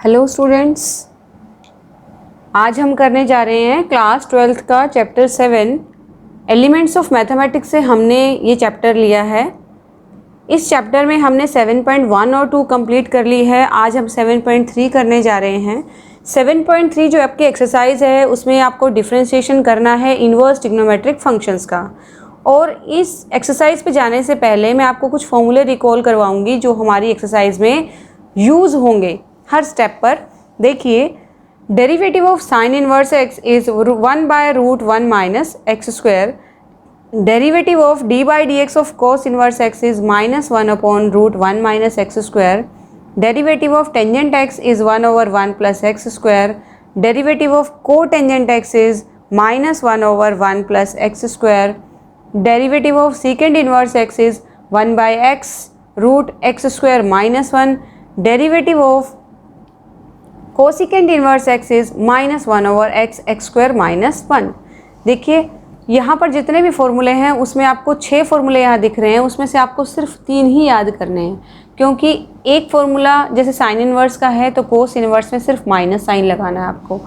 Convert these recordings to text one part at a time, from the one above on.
Hello students, आज हम करने जा रहे हैं क्लास 12th का चैप्टर 7 एलिमेंट्स ऑफ मैथमेटिक्स से हमने ये चैप्टर लिया है। इस चैप्टर में हमने 7.1 और 2 कंप्लीट कर ली है। आज हम 7.3 करने जा रहे हैं। 7.3 जो आपकी एक्सरसाइज है उसमें आपको डिफरेंशिएशन करना है इन्वर्स ट्रिग्नोमेट्रिक फंक्शंस का। और इस एक्सरसाइज पे जाने से पहले मैं आपको कुछ फॉर्मूले रिकॉल करवाऊंगी जो हमारी एक्सरसाइज में यूज़ होंगे हर स्टेप पर। देखिए, derivative of sine inverse x is 1/√1 minus x square. Derivative of d by D x of cos inverse x is -1/√1 minus x square. Derivative of tangent x is 1/1 plus x square. Derivative of cotangent x is -1/1 plus x square. Derivative of secant inverse x is 1/x√x square -1। Derivative of cosecant inverse x is -1/x square -1। देखिए, यहाँ पर जितने भी फॉर्मूले हैं उसमें आपको 6 फॉर्मूले यहाँ दिख रहे हैं, उसमें से आपको सिर्फ 3 ही याद करने हैं, क्योंकि एक फॉर्मूला जैसे साइन इनवर्स का है तो कोस इनवर्स में सिर्फ माइनस साइन लगाना है आपको।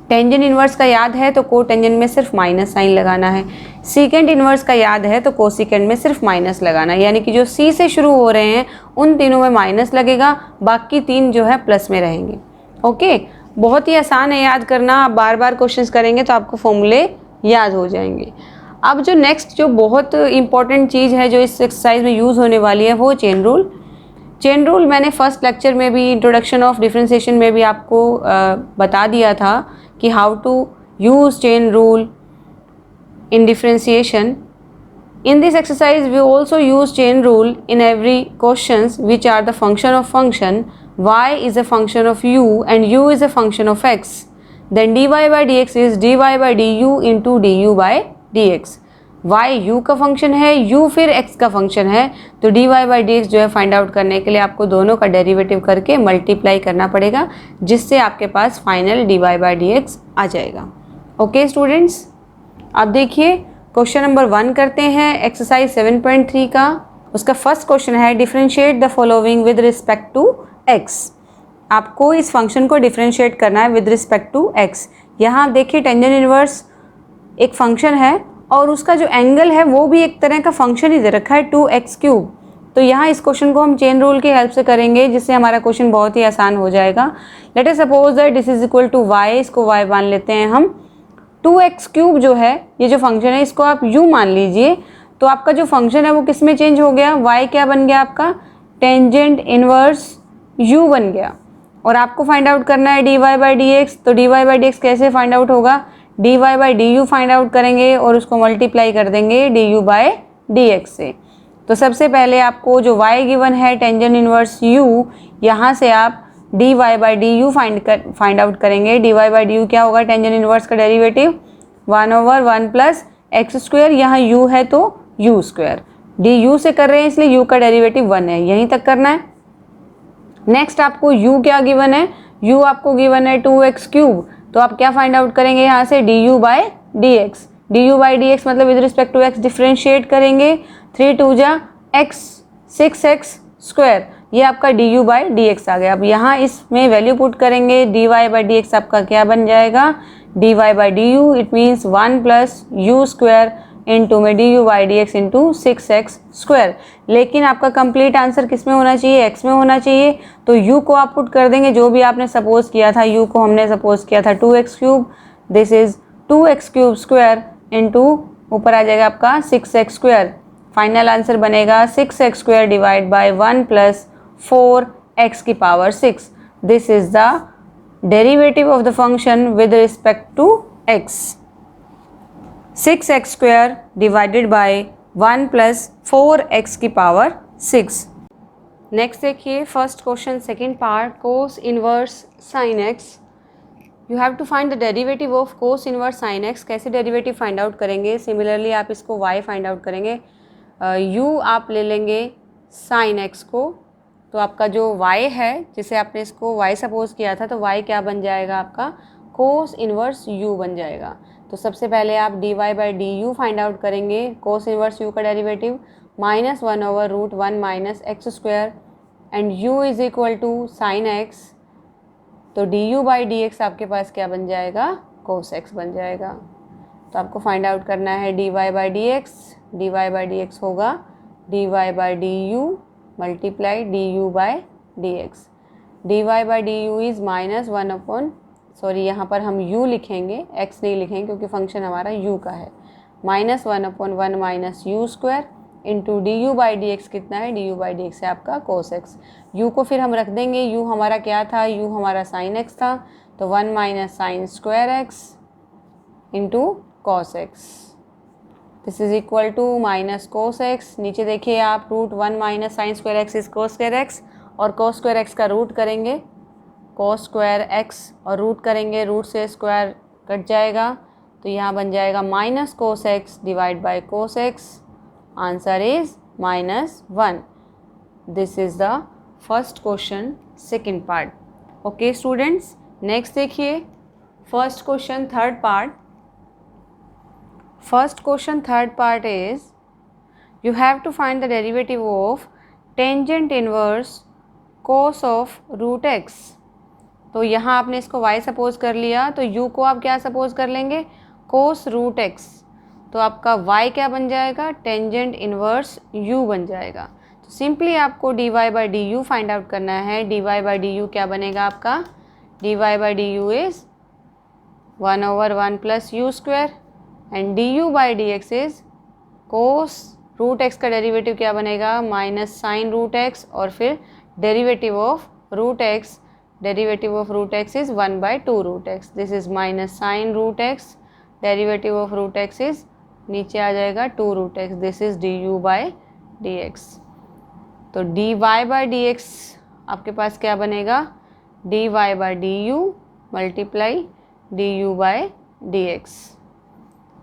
टेंजेंट इनवर्स का याद है तो को टेंजेंट में सिर्फ माइनस साइन लगाना है। सीकेंट इनवर्स का याद है तो कोसिकेंट में सिर्फ माइनस लगाना है, यानी कि जो सी से शुरू हो रहे हैं उन तीनों में माइनस लगेगा, बाकी 3 जो है प्लस में रहेंगे। ओके, बहुत ही आसान है याद करना। आप बार बार क्वेश्चंस करेंगे तो आपको फॉर्मूले याद हो जाएंगे। अब जो नेक्स्ट जो बहुत इंपॉर्टेंट चीज़ है जो इस एक्सरसाइज में यूज़ होने वाली है वो चेन रूल। चेन रूल मैंने फर्स्ट लेक्चर में भी, इंट्रोडक्शन ऑफ डिफरेंशिएशन में भी आपको बता दिया था कि how to use chain rule in differentiation. In this exercise we also use chain rule in every questions which are the function of function. Y is a function of u and u is a function of x. Then dy by dx is dy by du into du by dx. y u का function है, u फिर x का function है, तो dy by dx जो है find out करने के लिए आपको दोनों का डेरिवेटिव करके मल्टीप्लाई करना पड़ेगा, जिससे आपके पास फाइनल dy by dx आ जाएगा। ओके स्टूडेंट्स, अब देखिए क्वेश्चन नंबर 1 करते हैं एक्सरसाइज 7.3 का। उसका फर्स्ट क्वेश्चन है differentiate the following with respect to x। आपको इस फंक्शन को डिफरेंशिएट करना है विद रिस्पेक्ट टू x। यहाँ आप देखिए टेंजेंट इनवर्स एक फंक्शन है और उसका जो एंगल है वो भी एक तरह का फंक्शन ही दे रखा है 2x³। तो यहाँ इस क्वेश्चन को हम चेन रूल की हेल्प से करेंगे, जिससे हमारा क्वेश्चन बहुत ही आसान हो जाएगा। Let us suppose that this is equal to y, इसको y मान लेते हैं हम। 2x³ जो है ये जो फंक्शन है इसको आप u मान लीजिए, तो आपका जो फंक्शन है वो किस में चेंज हो गया, y क्या बन गया आपका, टेंजेंट इनवर्स u बन गया। और आपको फाइंड आउट करना है dy by dx, तो dy by dx कैसे फाइंड आउट होगा, dy by du find out करेंगे और उसको मल्टीप्लाई कर देंगे du by dx से। तो सबसे पहले आपको जो y गिवन है टेंजेंट इनवर्स u, यहाँ से आप dy by du find out करेंगे। dy by du क्या होगा, टेंजेंट इनवर्स का डेरिवेटिव 1/1 प्लस एक्स स्क्वायर, यहाँ u है तो u स्क्वायर, du से कर रहे हैं इसलिए u का डेरिवेटिव 1 है, यहीं तक करना है। नेक्स्ट आपको u क्या गिवन है, u आपको गिवन है 2x³, तो आप क्या फाइंड आउट करेंगे यहाँ से du by dx। du by dx मतलब with respect to x differentiate करेंगे, 3 2 जा x 6x स्क्वायर, ये आपका du by dx आ गया। अब यहाँ इसमें वैल्यू पुट करेंगे, dy by dx आपका क्या बन जाएगा, dy by du it means 1 plus u square into में du by dx into 6x square. लेकिन आपका कंप्लीट आंसर किस में होना चाहिए, x में होना चाहिए, तो u को आप पुट कर देंगे जो भी आपने सपोज किया था। u को हमने सपोज किया था 2x³, this is 2x³ square into ऊपर आ जाएगा आपका 6x स्क्वायर। फाइनल आंसर बनेगा 6x square divide by 1 plus 4x की power 6। This is the derivative of the function with respect to x। 6x square divided by 1 plus 4x की power 6। Next देखिए first question second part, cos inverse sine x। You have to find the derivative of cos inverse sine x। कैसे derivative find out करेंगे, similarly आप इसको y find out करेंगे। u आप ले लेंगे साइन x को, तो आपका जो y है जिसे आपने इसको y सपोज किया था, तो y क्या बन जाएगा आपका, कोस इनवर्स u बन जाएगा। तो सबसे पहले आप dy by du find out करेंगे। कोस इनवर्स u का derivative -1/√1 minus x square and u is equal to sine x तो D you by D x आपके पास क्या बन जाएगा, कोस एक्स बन जाएगा। तो आपको फाइंड आउट करना है d Y by D x. D Y by D x होगा d Y by D u multiply d you by D x. D Y by D you is minus one upon, sorry यहाँ पर हम u लिखेंगे, x नहीं लिखेंगे क्योंकि function हमारा u का है। Minus one upon one minus you square into D you by D x कितना है, D you by D x है आपका कोस एक्स। u को फिर हम रख देंगे, u हमारा क्या था, u हमारा साइन x था, तो one minus sine square X into cos x. This is equal to minus cos X. नीचे देखिए आप, root one minus sine square X is cos square X, और कोस स्क्वायर एक्स का root करेंगे, cos square X और root करेंगे, root से square cut जाएगा, तो यहाँ बन जाएगा minus cos X divide by cos X. Answer is minus one. This is the first question second part. Okay students, next देखिए first question third part. First question third part is you have to find the derivative of tangent inverse cos of root x। तो यहाँ आपने इसको y suppose कर लिया, तो u को आप क्या सपोज कर लेंगे, cos रूट x। तो आपका y क्या बन जाएगा, टेंजेंट इनवर्स u बन जाएगा। तो सिंपली आपको dy by D U find out करना है। dy बाई डी यू क्या बनेगा आपका, dy by D you is one over one plus U square and D you by D x is cos root X का derivative क्या बनेगा, minus sine root X, और फिर derivative of root X, derivative of root X is one by two root x. This is minus sine root X, derivative of root X is नीचे आ जाएगा two root x. This is D you by D x. तो d Y by D x आपके पास क्या बनेगा, d Y by D u multiply d you by D x.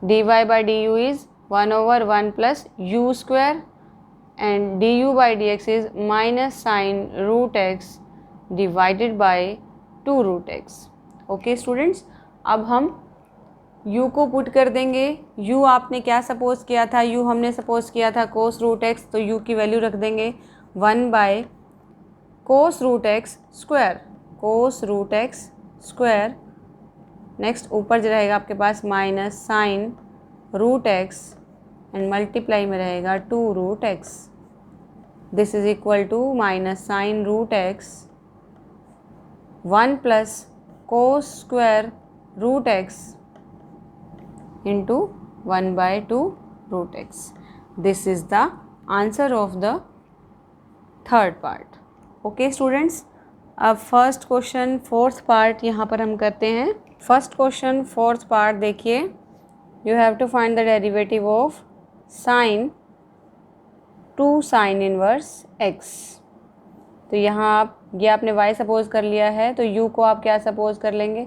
dy by du is 1 over 1 plus u square and du by dx is minus sin root x divided by 2 root x। Okay students, अब हम u को put कर देंगे। u आपने क्या suppose किया था, u हमने सपोज किया था cos रूट x, तो u की वैल्यू रख देंगे 1 बाय cos रूट x स्क्वायर, cos रूट x स्क्वायर। नेक्स्ट ऊपर जो रहेगा आपके पास minus sine root x and multiply में रहेगा two root x. This is equal to minus sine root x one plus cos square root x into one by two root x. This is the answer of the third part. Okay students, अब first question fourth part यहाँ पर हम करते हैं। First question fourth part देखिए, you have to find the derivative of sine two sine inverse X. तो यहाँ आप ये आपने y सपोज कर लिया है, तो u को आप क्या सपोज कर लेंगे,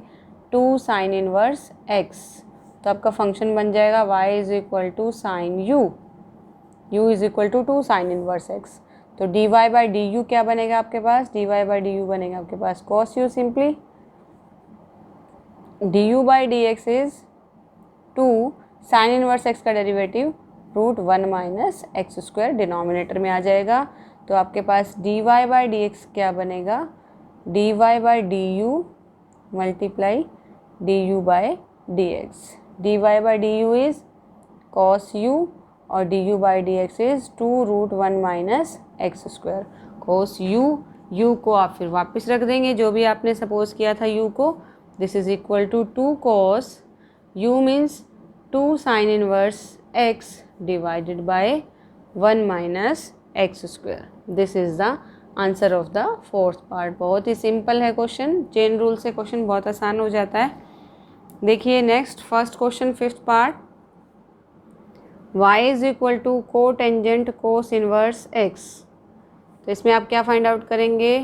टू साइन इनवर्स x। तो आपका फंक्शन बन जाएगा y is equal to sine u is equal to two sine inverse x। तो dy बाई डी यू क्या बनेगा आपके पास, dy बाई डी यू बनेगा आपके पास cos u simply. D you by D x is two sine inverse x का derivative root one minus x square denominator में आ जाएगा। तो आपके पास d Y by D x क्या बनेगा, d Y by D u multiply d you by D x. D Y by D you is cos u और d you by D x is two root one minus x square. Cos u को आप फिर वापस रख देंगे जो भी आपने सपोज किया था यू को। This is equal to two cos U means two sine inverse X divided by one minus x square. This is the answer of the fourth part. बहुत ही सिंपल है क्वेश्चन, चेन रूल से क्वेश्चन बहुत आसान हो जाता है। देखिए next first question fifth part, y is equal to को टेंजेंट कोस इनवर्स x। तो इसमें आप क्या फाइंड आउट करेंगे,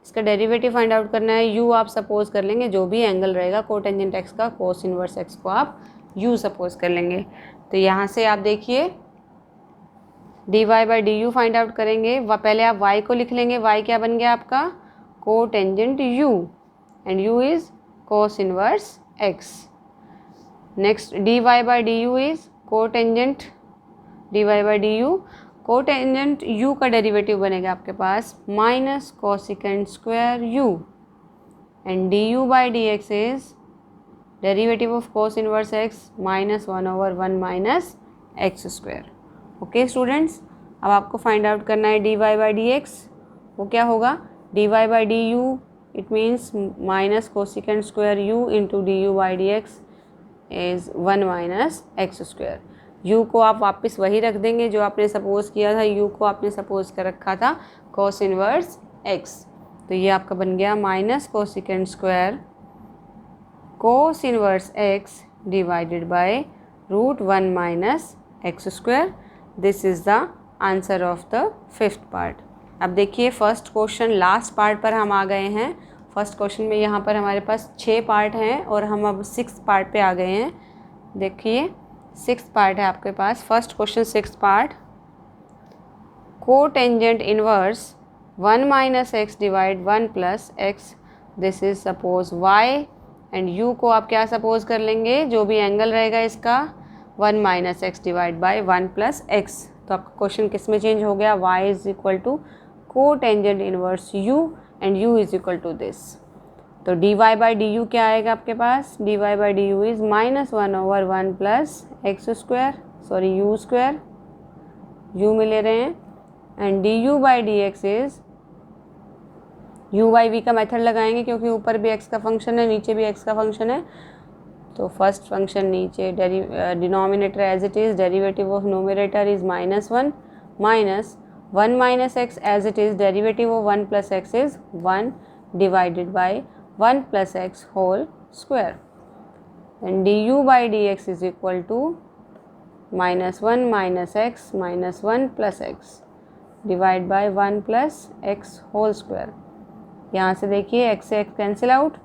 इसका डेरिवेटिव फाइंड आउट करना है। u आप सपोज कर लेंगे, जो भी एंगल रहेगा को टेंजेंट x का, कोस इनवर्स x को आप u सपोज कर लेंगे। तो यहाँ से आप देखिए D Y by D U find out करेंगे। पहले आप y को लिख लेंगे, y क्या बन गया आपका cotangent u and u is cos inverse x। Next D Y by D you is cotangent d Y by D u, cotangent u का डेरिवेटिव बनेगा आपके पास minus cosecant square u and du by dx is derivative of cos inverse x minus 1 over 1 minus x square. Okay students, अब आपको find out करना है dy by dx. वो क्या होगा, dy by du it means minus cosecant square u into du by dx is 1 minus x square. u को आप वापस वही रख देंगे जो आपने सपोज किया था. u को आपने सपोज कर रखा था cos इनवर्स x. तो ये आपका बन गया minus cosecant square cos inverse x divided by root 1 minus x square. This is the answer of the fifth part. अब देखिए फर्स्ट क्वेश्चन लास्ट पार्ट पर हम आ गए हैं. फर्स्ट क्वेश्चन में यहाँ पर हमारे पास 6 पार्ट हैं और हम अब 6th पार्ट पे आ गए हैं. देखिए 6th पार्ट है आपके पास. First question 6th part, cotangent inverse 1 minus x divide 1 plus x. This is suppose y and u को आप क्या सपोज कर लेंगे, जो भी एंगल रहेगा इसका 1 minus x divide by 1 plus X. तो आपका क्वेश्चन किस में चेंज हो गया, y is equal to cotangent inverse u and u is equal to this. तो dy बाई डी यू क्या आएगा आपके पास, dy by D you is minus 1 over 1 plus x square, sorry u square, u में ले रहे हैं. And D you by D x is u by we का मेथड लगाएंगे क्योंकि ऊपर भी x का फंक्शन है, नीचे भी x का फंक्शन है. तो फर्स्ट फंक्शन नीचे denominator as it is, derivative of numerator is minus 1 minus 1 minus X as it is, derivative of 1 plus X is 1 divided by 1 plus x whole square. And D you by D x is equal to minus 1 minus X minus 1 plus X divide by 1 plus x whole square. यहाँ से देखिए x से x cancel out,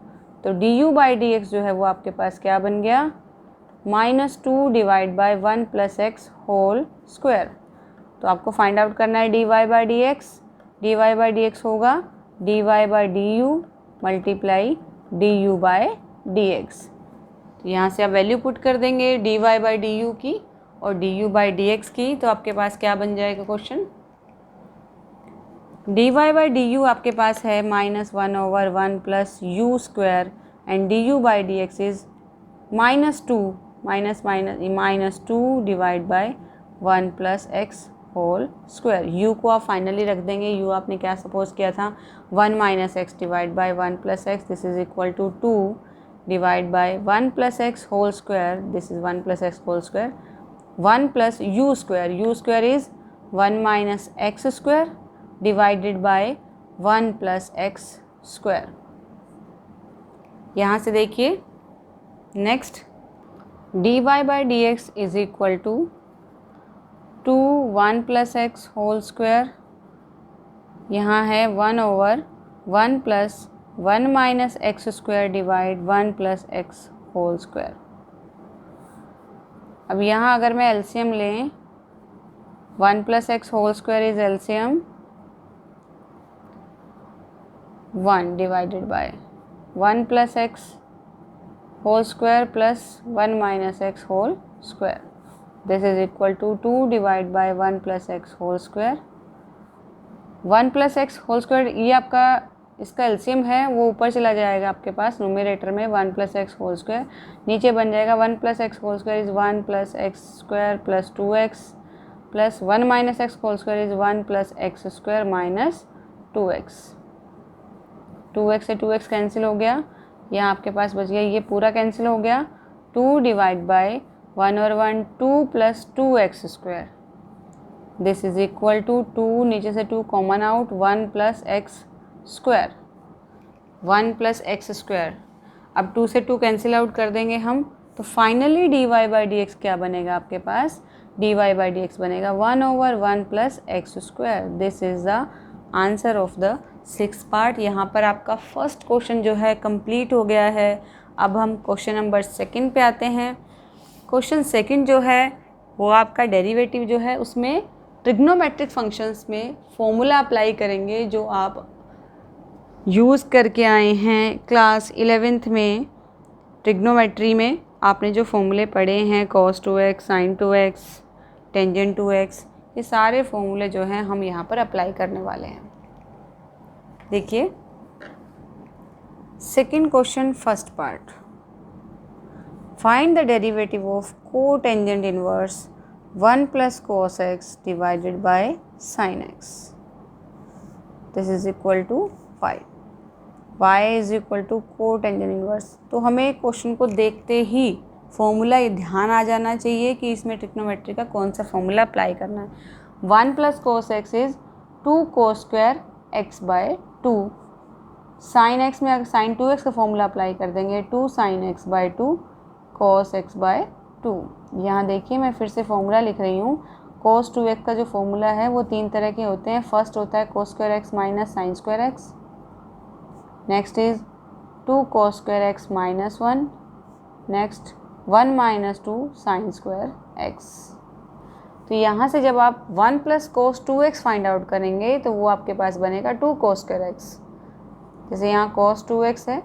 तो D you by D x जो है वो आपके पास क्या बन गया, -2 divide by 1 plus x whole square. तो आपको फाइंड आउट करना है d Y by D x. D Y by D x होगा d Y by D u multiply d you by D x. तो यहाँ से आप वैल्यू पुट कर देंगे d Y by D u की और d you by D x की. तो आपके पास क्या बन जाएगा question, D Y by D U आपके पास है minus 1 over 1 plus U square and D you by D x is -2 minus 2 divide by 1 plus x whole square. U को आप फाइनली रख देंगे. यू आपने क्या सपोज किया था, 1 minus x divide by 1 plus x. This is equal to 2 divide by 1 plus x whole square. This is 1 plus x whole square. 1 plus U square, U square is 1 minus x square divided by 1 plus x square. यहाँ से देखिए next, D Y by D x is equal to 1 plus x whole square. यहाँ है 1 over 1 plus 1 minus x square divide 1 plus x whole square. अब यहाँ अगर मैं LCM लें, 1 plus x whole square is LCM 1 divided by 1 plus x whole square plus 1 minus X whole square. This is equal to 2 divide by 1 plus x whole square. 1 plus x whole square ये आपका इसका LCM है, वो ऊपर चला जाएगा आपके पास numerator में 1 प्लस एक्स होल स्क्वायर. नीचे बन जाएगा 1 plus x whole square is 1 plus x square plus 2x plus 1 minus X whole square is 1 plus x square minus 2x. 2x से 2x कैंसिल हो गया. यहाँ आपके पास बच गया, ये पूरा कैंसिल हो गया. 2 डिवाइड बाई 1 और 1 2 plus 2x square. This is equal to 2 नीचे से 2 common out 1 plus x square 1 plus x square. अब 2 से 2 कैंसिल आउट कर देंगे हम, तो finally d Y by D x क्या बनेगा आपके पास, d Y by D x बनेगा 1 over 1 plus x square. This is the answer of the 6th part. यहाँ पर आपका फर्स्ट क्वेश्चन जो है कंप्लीट हो गया है. अब हम क्वेश्चन नंबर 2 पे आते हैं. क्वेश्चन 2 जो है वो आपका डेरिवेटिव जो है उसमें ट्रिग्नोमेट्रिक फंक्शंस में फॉर्मूला अप्लाई करेंगे जो आप यूज़ करके आए हैं क्लास 11th में. ट्रिग्नोमेट्री में आपने जो फॉर्मूले पढ़े हैं cos 2x, sin 2x, tangent 2x, ये सारे फॉर्मूले जो हैं हम यहाँ पर अप्लाई करने वाले हैं. देखिए second question first part, find the derivative of cotangent inverse 1 plus cos x divided by sin x, this is equal to 5, y is equal to cotangent inverse. तो हमें क्वेश्चन को देखते ही फॉर्मूला ये ध्यान आ जाना चाहिए कि इसमें ट्रिग्नोमेट्री का कौन सा फॉर्मूला अप्लाई करना है। 1 plus cos x is 2 cos square x by 2, sine x में अगर साइन 2x का फॉर्मूला अप्लाई कर देंगे 2 sin x by 2 cos x by 2। यहाँ देखिए मैं फिर से फॉर्मूला लिख रही हूँ। cos 2x का जो फॉर्मूला है वो 3 तरह के होते हैं। फर्स्ट होता है cos square x minus sine square x, next is 2 cos square x minus 1, next 1 minus 2 sine square x। तो यहाँ से जब आप 1 plus cos 2x find out करेंगे तो वो आपके पास बनेगा 2 cos स्क्वायर x। जैसे यहाँ cos 2x है,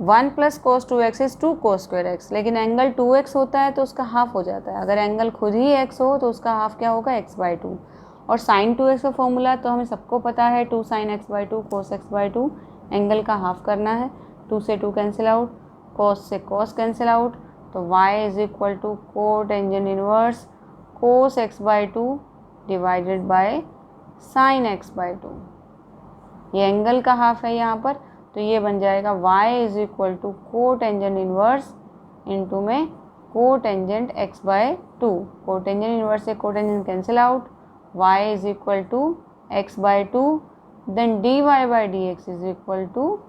1 plus cos 2x is 2 cos square x, लेकिन एंगल 2x होता है तो उसका हाफ हो जाता है। अगर एंगल खुद ही x हो तो उसका हाफ क्या होगा, x बाई 2। और साइन 2x का फॉर्मूला तो हमें सबको पता है 2 sin x by 2 cos x by 2, angle का हाफ करना है, 2 से 2 कैंसिल आउट, cos से cos कैंसिल आउट, तो y is equal to cotangent inverse cos x by 2 divided by sine x by 2। ये एंगल का हाफ है यहाँ पर, तो ये बन जाएगा y is equal to cotangent inverse into में cotangent x by 2। Cotangent inverse से cotangent cancel out, y is equal to x by 2, then dy by dx is equal to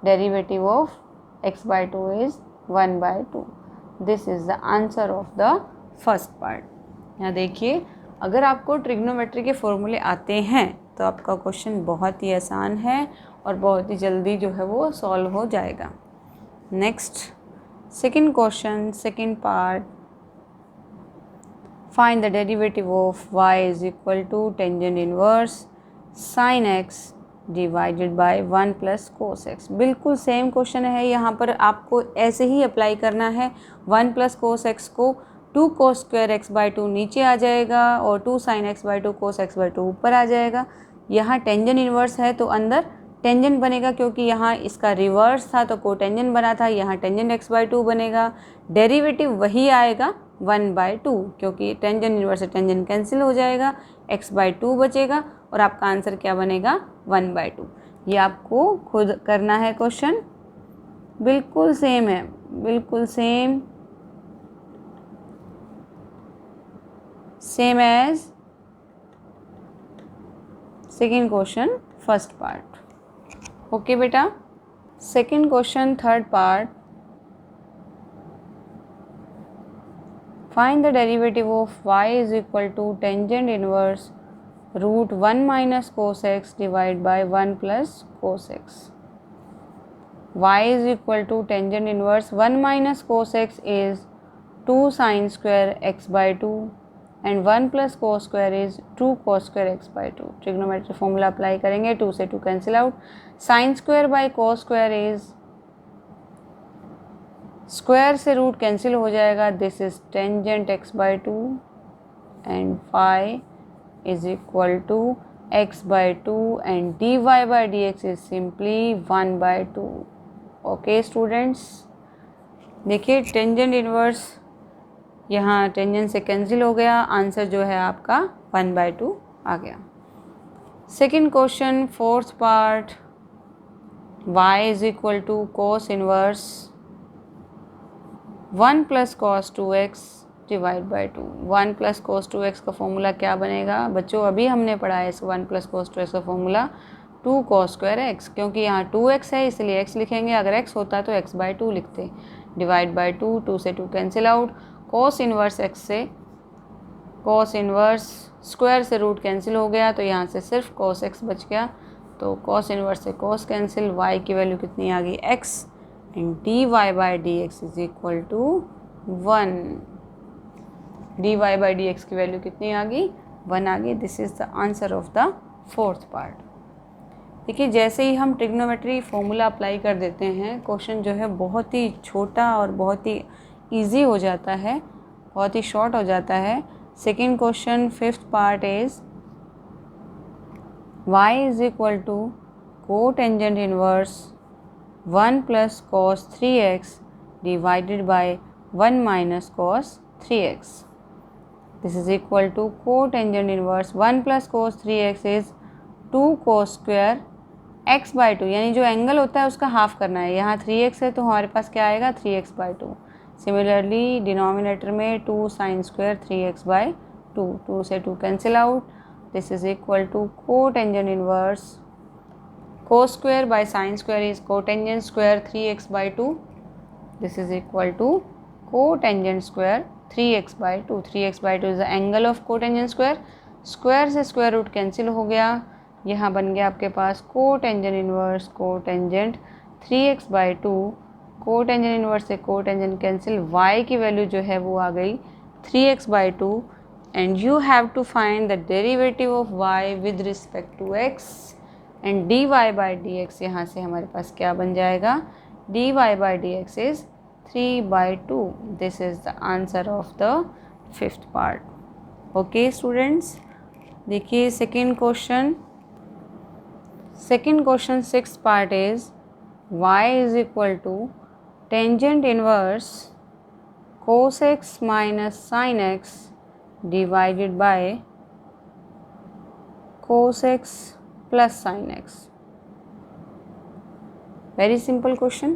derivative of x by 2 is 1 by 2। This is the answer of the first part. यहाँ देखिए, अगर आपको trigonometry के फॉर्मूले आते हैं तो आपका क्वेश्चन बहुत ही आसान है और बहुत ही जल्दी जो है वो सॉल्व हो जाएगा। Next second question, second part, find the derivative of y is equal to tangent inverse sin x divided by 1 plus cos x। बिल्कुल सेम क्वेश्चन है, यहाँ पर आपको ऐसे ही अप्लाई करना है। 1 प्लस cos x को 2 cos स्क्वायर x बाई 2 नीचे आ जाएगा और 2 sin x by 2 cos x by 2 ऊपर आ जाएगा। यहाँ टेंजेंट इनवर्स है तो अंदर टेंजेंट बनेगा, क्योंकि यहाँ इसका रिवर्स था तो कोटेंजेंट बना था, यहाँ टेंजेंट x बाई 2 बनेगा। डेरिवेटिव वही आएगा 1 बाई 2, क्योंकि टेंजेंट इनवर्स से टेंजेंट कैंसिल हो जाएगा, x बाई 2 बचेगा और आपका आंसर क्या बनेगा, 1 बाई 2। ये आपको खुद करना है क्वेश्चन, बिल्कुल सेम है, बिल्कुल same as second question first part. Okay बेटा, second question third part, find the derivative of y is equal to tangent inverse root 1 minus cos x divide by 1 plus cos x। y is equal to tangent inverse 1 minus cos x is 2 sin square x by 2 and 1 plus cos square is 2 cos square x by 2। Trigonometry formula apply करेंगे, 2 से 2 cancel out, sine square by cos square is, square से root cancel हो जाएगा, this is tangent x by 2 and phi is equal to x by 2 and dy by dx is simply 1 by 2। Okay students, देखिए tangent inverse यहाँ tangent से cancel हो गया, answer जो है आपका 1 बाई 2 आ गया। Second question fourth part, y is equal to cos inverse 1 plus cos 2x divide by 2। 1 plus cos 2x का फॉर्मूला क्या बनेगा बच्चों, अभी हमने पढ़ा है इस 1 प्लस cos 2x का फॉर्मूला 2 cos स्क्वायर x, क्योंकि यहाँ 2x है इसलिए x लिखेंगे, अगर x होता तो x बाई 2 लिखते, डिवाइड बाई 2, 2 से 2 cancel out, cos inverse x से cos इनवर्स स्क्वायर से रूट कैंसिल हो गया तो यहाँ से सिर्फ cos x बच गया, तो cos इनवर्स से cos कैंसिल, y की वैल्यू कितनी आ गई x and dy by dx is equal to 1। dy by dx की वैल्यू कितनी आ गई, 1 आ गई। This is the answer of the fourth part. देखिए जैसे ही हम ट्रिग्नोमेट्री फॉर्मूला अप्लाई कर देते हैं, क्वेश्चन जो है बहुत ही छोटा और बहुत ही ईजी हो जाता है, बहुत ही शॉर्ट हो जाता है। Second question fifth part is y is equal to cotangent inverse 1 plus cos 3x divided by 1 minus cos 3x. This is equal to cotangent inverse 1 plus cos 3x is 2 cos square x by 2, यानी जो angle होता है उसका half करना है. यहाँ 3x है तो हमारे पास क्या आएगा 3x बाई 2. सिमिलरली डिनोमिनेटर में 2 साइन स्क्वायर 3x बाई 2, 2 से 2 cancel out. This is equal to cotangent inverse cos square by sine square is cotangent square 3x by 2. This is equal to cotangent square 3x by 2. 3x by 2 is the angle of cotangent square. Square से square root cancel हो गया. यहाँ बन गया आपके पास cotangent inverse cotangent 3x by 2. Cotangent inverse से cotangent cancel, y की वैल्यू जो है वो आ गई 3x by 2. And you have to find the derivative of y with respect to x. And dy by dx यहाँ से हमारे पास क्या बन जाएगा, dy by dx is 3 by 2. This is the answer of the 5th part. Okay students, देखिए second question. Second question 6th part is y is equal to tangent inverse cos x minus sine x divided by cos x plus sign x. Very simple question.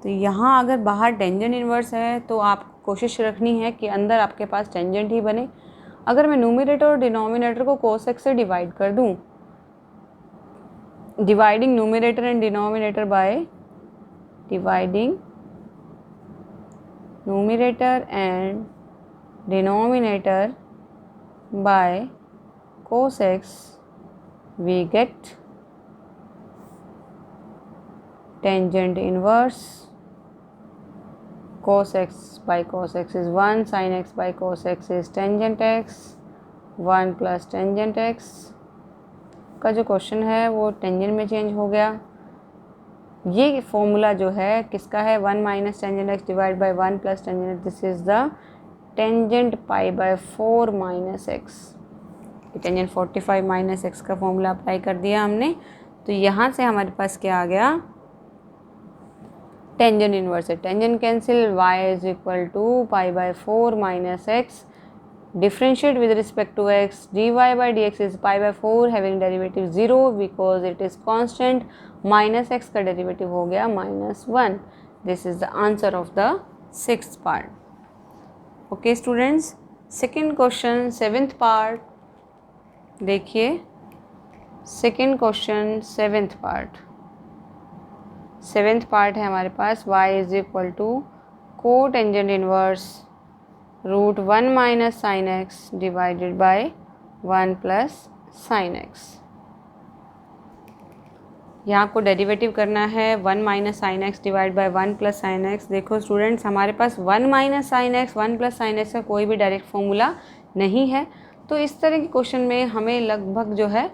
तो यहाँ अगर बाहर tangent inverse है तो आप कोशिश रखनी है कि अंदर आपके पास टेंजेंट ही बने. अगर मैं न्यूमरेटर और डिनोमिनेटर को cos x से डिवाइड कर दूँ, dividing numerator and denominator by dividing numerator and denominator by cos x, we get tangent inverse cos x by cos x is 1, sin x by cos x is tangent x, 1 plus tangent x. का जो question है वो tangent में change हो गया. ये formula जो है किसका है, 1 minus tangent x divide by 1 plus tangent. This is the tangent pi by 4 minus x. Tangent 45 minus x का फॉर्मूला अप्लाई कर दिया हमने. तो यहाँ से हमारे पास क्या आ गया, टेंजेंट इनवर्स है. Tangent cancel, y is equal to pi by 4 minus x. differentiate with respect to x, dy by dx is pi by 4 having derivative 0 because it is constant. minus x का derivative हो गया -1. this is the answer of the 6th part. okay students, second question 7th part. देखिए second question 7th part. 7th part है हमारे पास y is equal to cotangent inverse root 1 minus sine x divided by 1 plus sine x. यहाँ आपको derivative करना है 1 minus sine x divide by 1 plus sine x. देखो students, हमारे पास 1 minus sine x 1 plus sine x का कोई भी डायरेक्ट फॉर्मूला नहीं है. तो इस तरह के क्वेश्चन में हमें लगभग जो है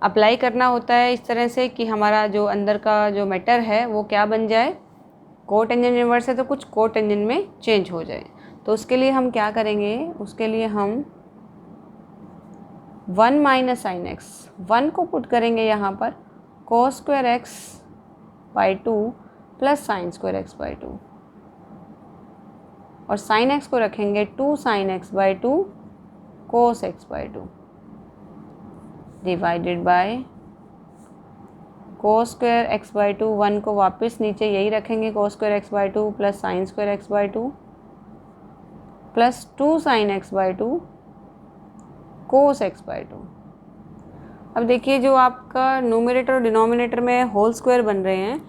अप्लाई करना होता है इस तरह से कि हमारा जो अंदर का जो मैटर है वो क्या बन जाए, कोटेंजेंट इनवर्स है तो कुछ कोटेंजेंट में चेंज हो जाए. तो उसके लिए हम क्या करेंगे, उसके लिए हम 1 माइनस साइन एक्स, 1 को पुट करेंगे यहाँ पर cos square x by 2 plus sine square x by 2, और साइन एक्स को रखेंगे 2 sine x by 2 cos x by 2 divided by cos square x by 2. 1 को वापस नीचे यही रखेंगे cos square x by 2 plus sine square x by 2 plus 2 sine x by 2 cos x by 2. अब देखिए जो आपका न्यूमरेटर और डिनोमिनेटर में होल स्क्वायर बन रहे हैं,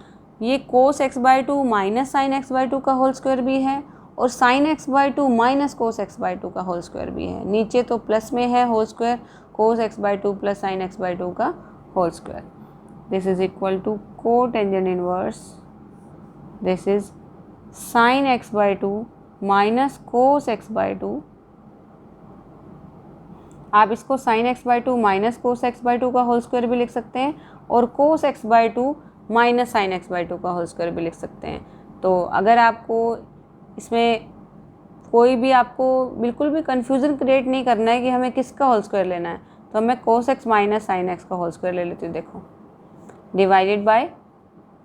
ये कोस x by 2 minus sine x by 2 का होल स्क्वायर भी है और sine x by 2 minus cos x by 2 का होल स्क्वायर भी है. नीचे तो प्लस में है whole square, cos x by 2 plus sine x by 2 का whole square. This is equal to cotangent inverse, this is sine x by 2 minus cos x by 2. आप इसको sine x by 2 minus cos x by 2 का whole square भी लिख सकते हैं और cos x by 2 minus sine x by 2 का whole square भी लिख सकते हैं. तो अगर आपको इसमें कोई भी आपको बिल्कुल भी कन्फ्यूज़न क्रिएट नहीं करना है कि हमें किसका होल स्क्वायर लेना है, तो मैं cos x minus sine x का होल स्क्वायर ले लेती हूँ. देखो divided by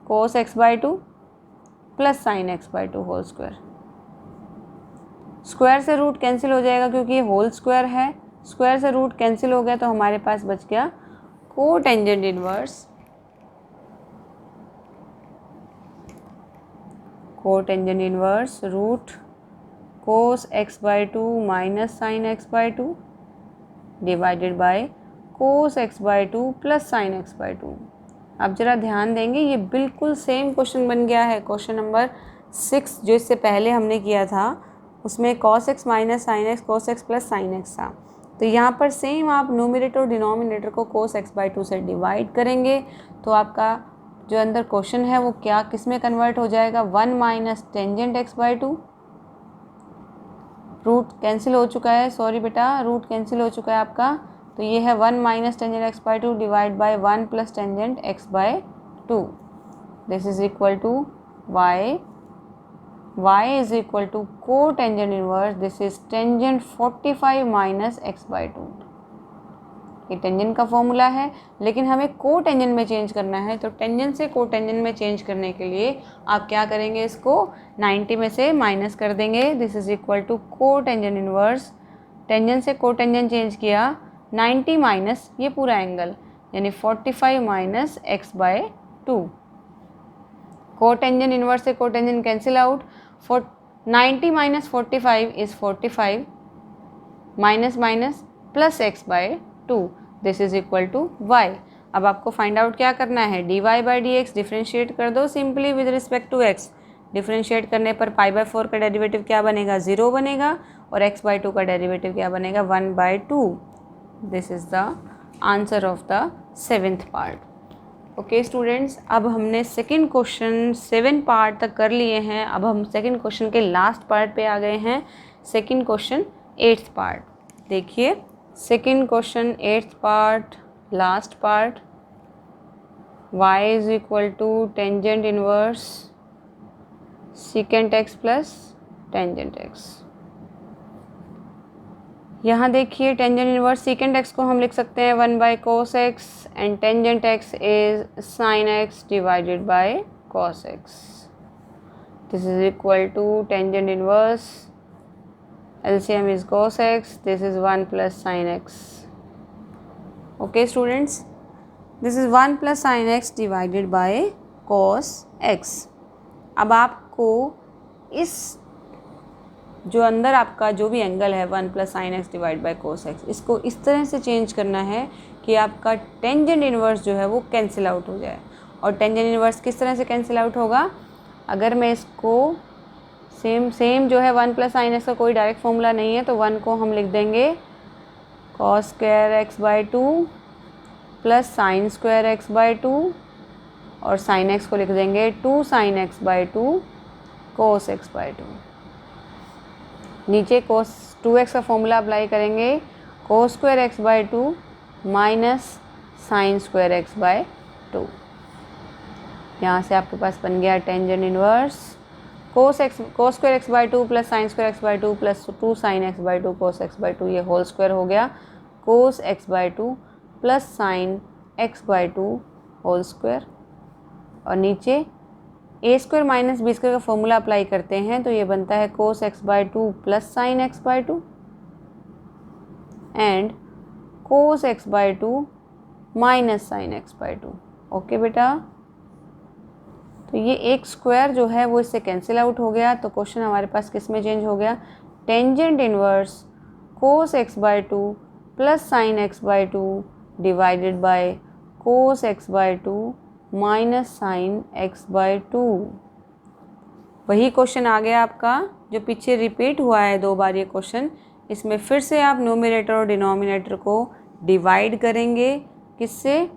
cos x by two plus sine x by two whole square. Square से रूट कैंसिल हो जाएगा क्योंकि ये होल स्क्वायर है, स्क्वायर से रूट कैंसिल हो गया तो हमारे पास बच गया को tangent inverse root cos x by two minus sine x by two divided by cos x by two plus sine x by to. अब जरा ध्यान देंगे, ये बिल्कुल सेम क्वेश्चन बन गया है क्वेश्चन नंबर 6 जो इससे पहले हमने किया था, उसमें cos x minus sine x cos x plus sine x था। तो यहाँ पर सेम आप न्यूमरेटर और डिनोमिनेटर को कोस एक्स बाई टू से डिवाइड करेंगे तो आपका जो अंदर क्वेश्चन है वो क्या किस में कन्वर्ट हो जाएगा, 1 minus tangent x by two, root cancel हो चुका है, सॉरी बेटा रूट कैंसिल हो चुका है आपका, तो ये है 1 minus tangent x by two divide by 1 plus tangent x by two. This is equal to y is equal to को tangent inverse, this is tangent 45 minus x by two. ये tangent का फॉर्मूला है, लेकिन हमें को tangent में change करना है, तो टेंजेंट से को टेंजेंट में चेंज करने के लिए आप क्या करेंगे, इसको 90 में से माइनस कर देंगे। दिस इज इक्वल टू को टेंजेंट इनवर्स, टेंजेंट से को टेंजेंट चेंज किया, 90 माइनस ये पूरा एंगल यानी 45 माइनस एक्स बाय टू। को टेंजेंट इनवर्स से cotangent cancel out, 90 minus 45 is 45 minus minus plus x by two, this is equal to y। अब आपको फाइंड आउट क्या करना है, dy by D x differentiate कर दो simply with respect to x। डिफ्रेंशिएट करने पर पाई बाई 4 का डेरिवेटिव क्या बनेगा, 0 बनेगा, और x बाई टू का डेरिवेटिव क्या बनेगा, 1 by two. This is the answer of the 7th part. Okay students, अब हमने सेकंड क्वेश्चन 7 पार्ट तक कर लिए हैं। अब हम सेकंड क्वेश्चन के लास्ट पार्ट पे आ गए हैं, सेकंड क्वेश्चन 8th पार्ट। देखिए second question 8th part, last part, y is equal to tangent inverse secant x plus tangent x. यहाँ देखिए टेंजेंट इनवर्स सीकेंट एक्स को हम लिख सकते हैं 1 by cos x and tangent x is sine x divided by cos x. This is equal to tangent inverse LCM is cos x, this is 1 plus sin x. Okay students, this is 1 plus sin x divided by cos x. अब आपको इस जो अंदर आपका जो भी angle है 1 plus sin x divide by cos x, इसको इस तरह से चेंज करना है कि आपका टेंजेंट इनवर्स जो है वो कैंसिल आउट हो जाए। और टेंजेंट इनवर्स किस तरह से कैंसिल आउट होगा, अगर मैं इसको सेम जो है 1 प्लस साइन एक्स का कोई डायरेक्ट फॉर्मूला नहीं है, तो 1 को हम लिख देंगे cos square x by two plus sine square x by two, और साइन एक्स को लिख देंगे 2 sine x by two cos x by two. नीचे कोस 2x का फॉर्मूला अप्लाई करेंगे, cos square x by two minus sine square x by two. यहाँ से आपके पास बन गया tangent inverse cos square x by two plus sine square x by two plus 2 sine x by two cos x by two, ये whole square हो गया, cos x by two plus sine x by two whole square. और नीचे A square minus B square का formula apply करते हैं तो ये बनता है cos x by two plus sine x by two and cos x by two minus sine x by two. Okay बेटा, तो ये एक स्क्वायर जो है वो इससे कैंसिल आउट हो गया, तो क्वेश्चन हमारे पास किस में चेंज हो गया, tangent inverse cos x by two plus sine x by two divided by cos x by two minus sine x by to. वही क्वेश्चन आ गया आपका जो पीछे रिपीट हुआ है 2 बार ये क्वेश्चन। इसमें फिर से आप न्यूमरेटर और डिनोमिनेटर को डिवाइड करेंगे, किससे,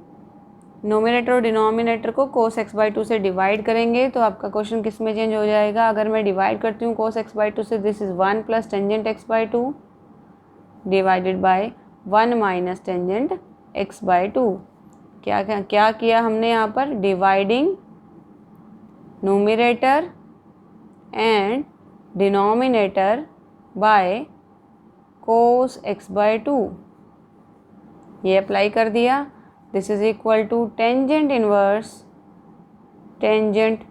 नोमिनेटर और डिनोमिनेटर को कोस एक्स बाई टू से डिवाइड करेंगे, तो आपका क्वेश्चन किस में चेंज हो जाएगा। अगर मैं डिवाइड करती हूँ कोस एक्स बाई टू से, this is 1 plus tangent x by two divided by 1 minus tangent x by two. क्या किया हमने यहाँ पर, dividing numerator and denominator by cos x by two, ये अप्लाई कर दिया। This is equal to tangent inverse tangent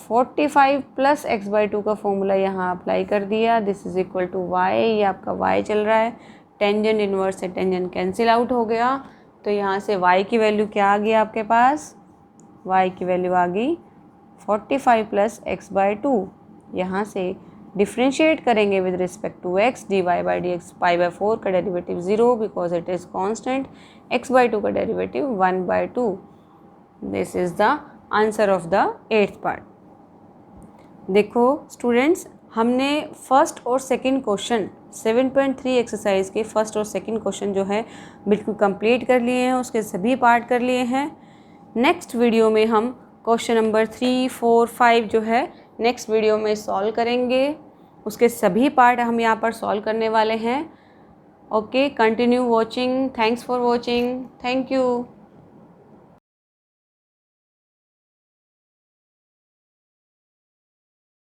45 plus x/2 का formula यहाँ अप्लाई कर दिया, this is equal to y, ये आपका y चल रहा है। टेंजेंट इन्वर्स से टेंजेंट कैंसिल आउट हो गया, तो यहाँ से y की वैल्यू क्या आ गई आपके पास, y की वैल्यू आ गई 45 प्लस x/2। यहाँ से डिफ्रेंशिएट करेंगे with respect to x, dy/dx π/4 का derivative 0 because it is constant, x/2 का derivative 1/2। This is the answer of the 8th part. देखो स्टूडेंट्स, हमने फर्स्ट और सेकंड क्वेश्चन 7.3 एक्सरसाइज के फर्स्ट और सेकंड क्वेश्चन जो है बिल्कुल कंप्लीट कर लिए हैं, उसके सभी पार्ट कर लिए हैं। नेक्स्ट वीडियो में हम क्वेश्चन नंबर 3, 4, 5 जो है नेक्स्ट वीडियो में सॉल्व करेंगे, उसके सभी पार्ट हम यहाँ पर सॉल्व करने वाले हैं। Okay, continue watching, thanks for watching, thank you.